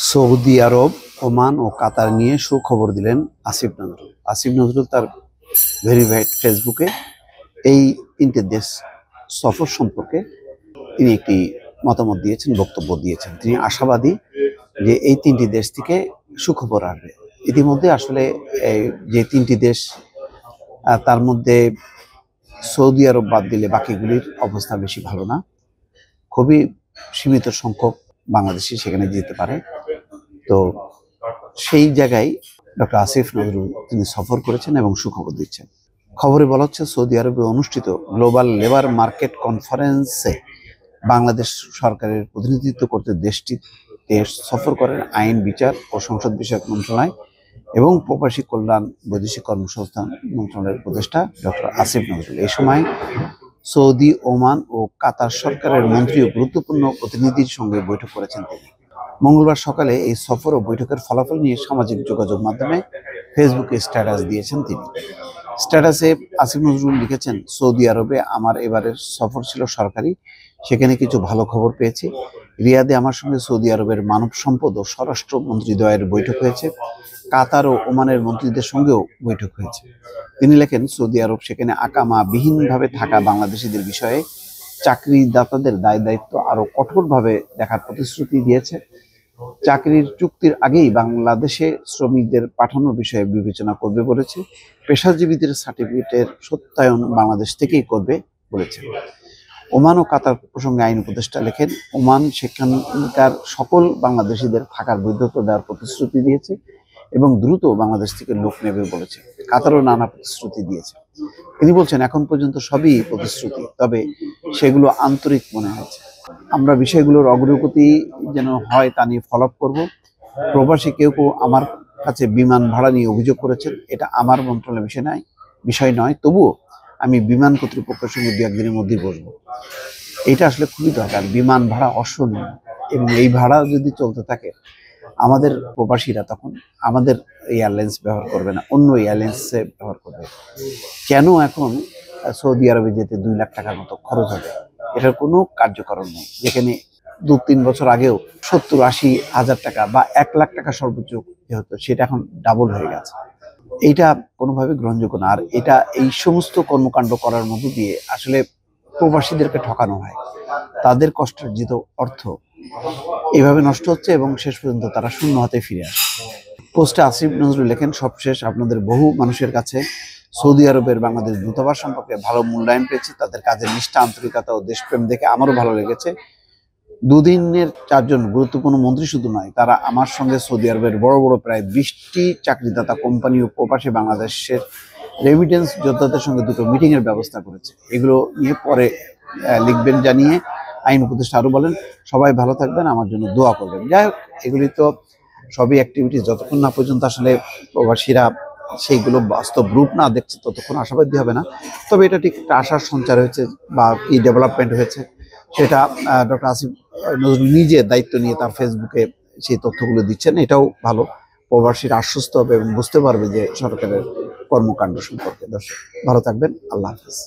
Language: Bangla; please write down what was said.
সৌদি আরব, ওমান ও কাতার নিয়ে সুখবর দিলেন আসিফ নজরুল। আসিফ নজরুল তার ভেরিফাইড ফেসবুকে এই তিনটে দেশ সফর সম্পর্কে তিনি একটি মতামত দিয়েছেন, বক্তব্য দিয়েছেন। তিনি আশাবাদী যে এই তিনটি দেশ থেকে সুখবর আসবে। ইতিমধ্যে আসলে যে তিনটি দেশ, তার মধ্যে সৌদি আরব বাদ দিলে বাকিগুলির অবস্থা বেশি ভালো না। খুবই সীমিত সংখ্যক বাংলাদেশি সেখানে যেতে পারে। তো সেই জায়গায় ডক্টর আসিফ নজরুল তিনি সফর করেছেন এবং সুখবর দিচ্ছেন। খবরে বলা হচ্ছে, সৌদি আরবে অনুষ্ঠিত গ্লোবাল লেবার মার্কেট কনফারেন্সে বাংলাদেশ সরকারের প্রতিনিধিত্ব করতে দেশটিতে সফর করেন আইন, বিচার ও সংসদ বিষয়ক মন্ত্রণালয় এবং প্রবাসী কল্যাণ বৈদেশিক কর্মসংস্থান মন্ত্রণালয়ের উপদেষ্টা ডক্টর আসিফ নজরুল। এই সময় সৌদি, ওমান ও কাতার সরকারের মন্ত্রী ও গুরুত্বপূর্ণ প্রতিনিধির সঙ্গে বৈঠক করেছেন তিনি। মঙ্গলবার সকালে এই সফর ও বৈঠকের ফলাফল নিয়ে সামাজিক যোগাযোগ মাধ্যমে ফেসবুকে স্ট্যাটাস দিয়েছেন তিনি। স্ট্যাটাসে আসিফ নজরুল লিখেছেন, সৌদি আরবে আমার এবারের সফর ছিল সরকারি। সেখানে কিছু ভালো খবর পেয়েছি। রিয়াদে আমার সঙ্গে সৌদি আরবের মানব সম্পদ ও স্বরাষ্ট্র মন্ত্রীদ্বয়ের বৈঠক হয়েছে। কাতার ও ওমানের মন্ত্রীদের সঙ্গেও বৈঠক হয়েছে। তিনি লেখেন, সৌদি আরব সেখানে আকামাবিহীনভাবে থাকা বাংলাদেশিদের বিষয়ে চাকরিদাতাদের দায় দায়িত্ব আরো কঠোরভাবে দেখার প্রতিশ্রুতি দিয়েছে। চাকরির চুক্তির আগেই বাংলাদেশে শ্রমিকদের পাঠানোর বিষয়ে বিবেচনা করবে বলেছে। পেশাজীবীদের সার্টিফিকেটের সত্যায়ন বাংলাদেশ থেকেই করবে বলেছে। ওমান ও কাতার প্রসঙ্গে আইন উপদেষ্টা লেখেন, ওমান সেখানকার সকল বাংলাদেশিদের থাকার বৈধতা দেওয়ার প্রতিশ্রুতি দিয়েছে এবং দ্রুত বাংলাদেশ থেকে লোক নেবে বলেছে। কাতারও নানা প্রতিশ্রুতি দিয়েছে। তিনি বলছেন, এখন পর্যন্ত সবই প্রতিশ্রুতি, তবে সেগুলো আন্তরিক মনে হয়েছে। আমরা বিষয়গুলোর অগ্রগতি যেন হয় তা নিয়ে ফলো আপ করবো। প্রবাসী কেউ কেউ আমার কাছে বিমান ভাড়া নিয়ে অভিযোগ করেছেন। এটা আমার মন্ত্রণালয়ের বিষয় নয়, তবুও আমি বিমান কর্তৃপক্ষের সঙ্গে দু একদিনের মধ্যেই বসবো। এটা আসলে খুবই দরকার। বিমান ভাড়া অশূন্য, এবং এই ভাড়া যদি চলতে থাকে আমাদের প্রবাসীরা তখন আমাদের এয়ারলাইন্স ব্যবহার করবে না, অন্য এয়ারলাইন্সে ব্যবহার করবে। কেন এখন সৌদি আরবে যেতে 2 লাখ টাকার মতো খরচ হবে? এটার কোনো কার্যকারণ নেই। যেখানে 2-3 বছর আগেও 70-80 হাজার টাকা বা 1 লাখ টাকা সর্বোচ্চ হতো, সেটা এখন ডাবল হয়ে গেছে। এইটা কোনোভাবে গ্রহণযোগ্য না। আর এটা এই সমস্ত কর্মকাণ্ড করার মধ্য দিয়ে আসলে প্রবাসীদেরকে ঠকানো হয়। তাদের কষ্টার্জিত অর্থ এভাবে নষ্ট হচ্ছে এবং শেষ পর্যন্ত তারা শূন্য হাতে ফিরে আসে। পোস্টে আসিফ নজরুল লেখেন, সবশেষ আপনাদের বহু মানুষের কাছে সৌদি আরবের বাংলাদেশ দূতাবাস সম্পর্কে ভালো মূল্যায়ন পেয়েছি। তাদের কাজের নিষ্ঠা, আন্তরিকতা ও দেশপ্রেম দেখে আমারও ভালো লেগেছে। 2 দিনের 4 জন গুরুত্বপূর্ণ মন্ত্রী শুধু নয়, তারা আমার সঙ্গে সৌদি আরবের বড় বড় প্রায় 20টি চাকরিদাতা কোম্পানি ও প্রবাসী বাংলাদেশের রেমিটেন্স যোদ্ধাদের সঙ্গে 2টো মিটিংয়ের ব্যবস্থা করেছে। এগুলো নিয়ে পরে লিখবেন জানিয়ে আইন উপদেষ্টা আরও বলেন, সবাই ভালো থাকবেন, আমার জন্য দোয়া করবেন। যাই হোক, এগুলি তো সবই অ্যাক্টিভিটিস। যতক্ষণ না পর্যন্ত আসলে প্রবাসীরা সেইগুলো বাস্তব রূপ না দেখছে ততক্ষণ আশাবাদী হবে না। তবে এটা ঠিক একটা আশার সঞ্চার হয়েছে বা কি ডেভেলপমেন্ট হয়েছে, সেটা ডক্টর আসিফ নজরুল নিজে দায়িত্ব নিয়ে তার ফেসবুকে সেই তথ্যগুলো দিচ্ছেন। এটাও ভালো। প্রবাসীরা আশ্বস্ত হবে এবং বুঝতে পারবে যে সরকারের কর্মকাণ্ড সম্পর্কে। দর্শক ভালো থাকবেন, আল্লাহ হাফিজ।